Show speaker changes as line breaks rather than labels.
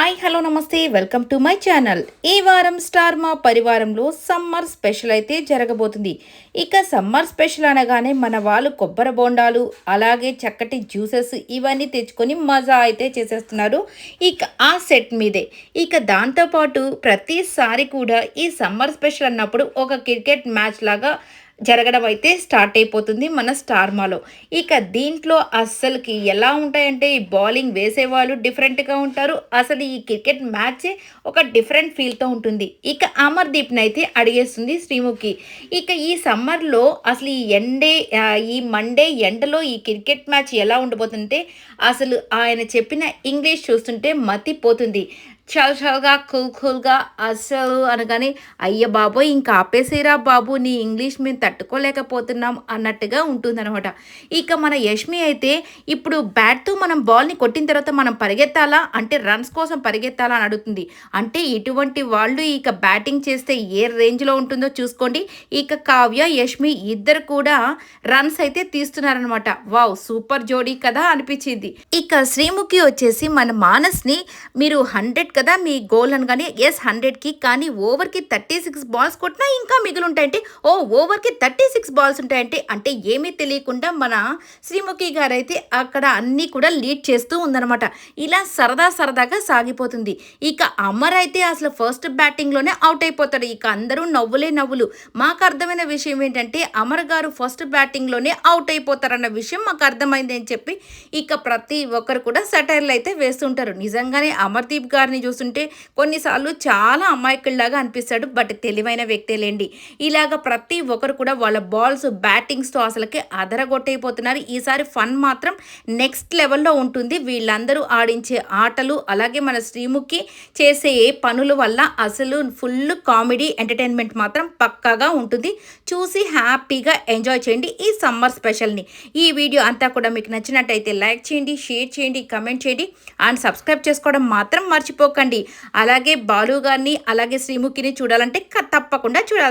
Hi hello నమస్తే welcome to my channel. ఈ వారం స్టార్ మా పరివారంలో సమ్మర్ స్పెషల్ అయితే జరగబోతుంది. ఇక సమ్మర్ స్పెషల్ అనగానే మన వాళ్ళు కొబ్బరి బోండాలు అలాగే చక్కటి జ్యూసెస్ ఇవన్నీ తెచ్చుకొని మజా అయితే చేసేస్తున్నారు. ఇక ఆ సెట్ మీదే ఇక దాంతోపాటు ప్రతిసారి కూడా ఈ సమ్మర్ స్పెషల్ అన్నప్పుడు ఒక క్రికెట్ మ్యాచ్ లాగా జరగడం అయితే స్టార్ట్ అయిపోతుంది మన స్టార్ మాలో. ఇక దీంట్లో అస్సలకి ఎలా ఉంటాయంటే ఈ బౌలింగ్ వేసేవాళ్ళు డిఫరెంట్గా ఉంటారు. అసలు ఈ క్రికెట్ మ్యాచే ఒక డిఫరెంట్ ఫీల్తో ఉంటుంది. ఇక అమర్దీప్ని అయితే అడిగేస్తుంది శ్రీముఖి. ఇక ఈ సమ్మర్లో అసలు ఈ మండే ఎండలో ఈ క్రికెట్ మ్యాచ్ ఎలా ఉండబోతుంటే అసలు ఆయన చెప్పిన ఇంగ్లీష్ చూస్తుంటే మతిపోతుంది. చాలా చాలాగా కూల్గా అస్సలు అనగానే అయ్య బాబోయ్ ఇంకా ఆపేసేరా బాబు నీ ఇంగ్లీష్ మేము తట్టుకోలేకపోతున్నాం అన్నట్టుగా ఉంటుందన్నమాట. ఇక మన యష్మి అయితే ఇప్పుడు బ్యాట్తో మనం బాల్ని కొట్టిన తర్వాత మనం పరిగెత్తాలా అంటే రన్స్ కోసం పరిగెత్తాలా అని అడుగుతుంది. అంటే ఇటువంటి వాళ్ళు ఇక బ్యాటింగ్ చేస్తే ఏ రేంజ్లో ఉంటుందో చూసుకోండి. ఇక కావ్య యష్మి ఇద్దరు కూడా రన్స్ అయితే తీస్తున్నారనమాట. వావ్ సూపర్ జోడీ కదా అనిపించింది. ఇక శ్రీముఖి వచ్చేసి మన మానస్ని మీరు 100 కదా మీ గోల్ అనగానే ఎస్ 100కి కానీ ఓవర్కి 36 బాల్స్ కొట్టినా ఇంకా మిగిలి ఉంటాయంటే ఓ ఓవర్కి 36 బాల్స్ ఉంటాయంటే అంటే ఏమీ తెలియకుండా మన శ్రీముఖి గారు అయితే అక్కడ అన్నీ కూడా లీడ్ చేస్తూ ఉందన్నమాట. ఇలా సరదాగా సాగిపోతుంది. ఇక అమర్ అయితే అసలు ఫస్ట్ బ్యాటింగ్లోనే అవుట్ అయిపోతాడు. ఇక అందరూ నవ్వులే నవ్వులు. మాకు అర్థమైన విషయం ఏంటంటే అమర్ గారు ఫస్ట్ బ్యాటింగ్లోనే అవుట్ అయిపోతారన్న విషయం మాకు అర్థమైంది అని చెప్పి ఇక ప్రతి ఒక్కరు కూడా సెటైర్లు అయితే వేస్తుంటారు. నిజంగానే అమర్దీప్ గారిని చూస్తుంటే కొన్నిసార్లు చాలా అమాయకుల్లాగా అనిపిస్తాడు. బట్ తెలివైన వ్యక్తేలేండి. ఇలాగ ప్రతి ఒక్కరు కూడా వాళ్ళ బాల్స్ బ్యాటింగ్స్తో అసలుకి అదరగొట్టయిపోతున్నారు. ఈసారి ఫన్ మాత్రం నెక్స్ట్ లెవెల్లో ఉంటుంది. వీళ్ళందరూ ఆడించే ఆటలు అలాగే మన శ్రీముఖి చేసే పనుల వల్ల అసలు ఫుల్ కామెడీ ఎంటర్టైన్మెంట్ మాత్రం పక్కాగా ఉంటుంది. చూసి హ్యాపీగా ఎంజాయ్ చేయండి ఈ సమ్మర్ స్పెషల్ని. ఈ వీడియో అంతా కూడా మీకు నచ్చినట్టయితే లైక్ చేయండి, షేర్ చేయండి, కమెంట్ చేయండి అండ్ సబ్స్క్రైబ్ చేసుకోవడం మాత్రం మర్చిపోకండి. అలాగే బాలు గారిని అలాగే శ్రీముఖిని చూడాలంటే తప్పకుండా చూడాలి.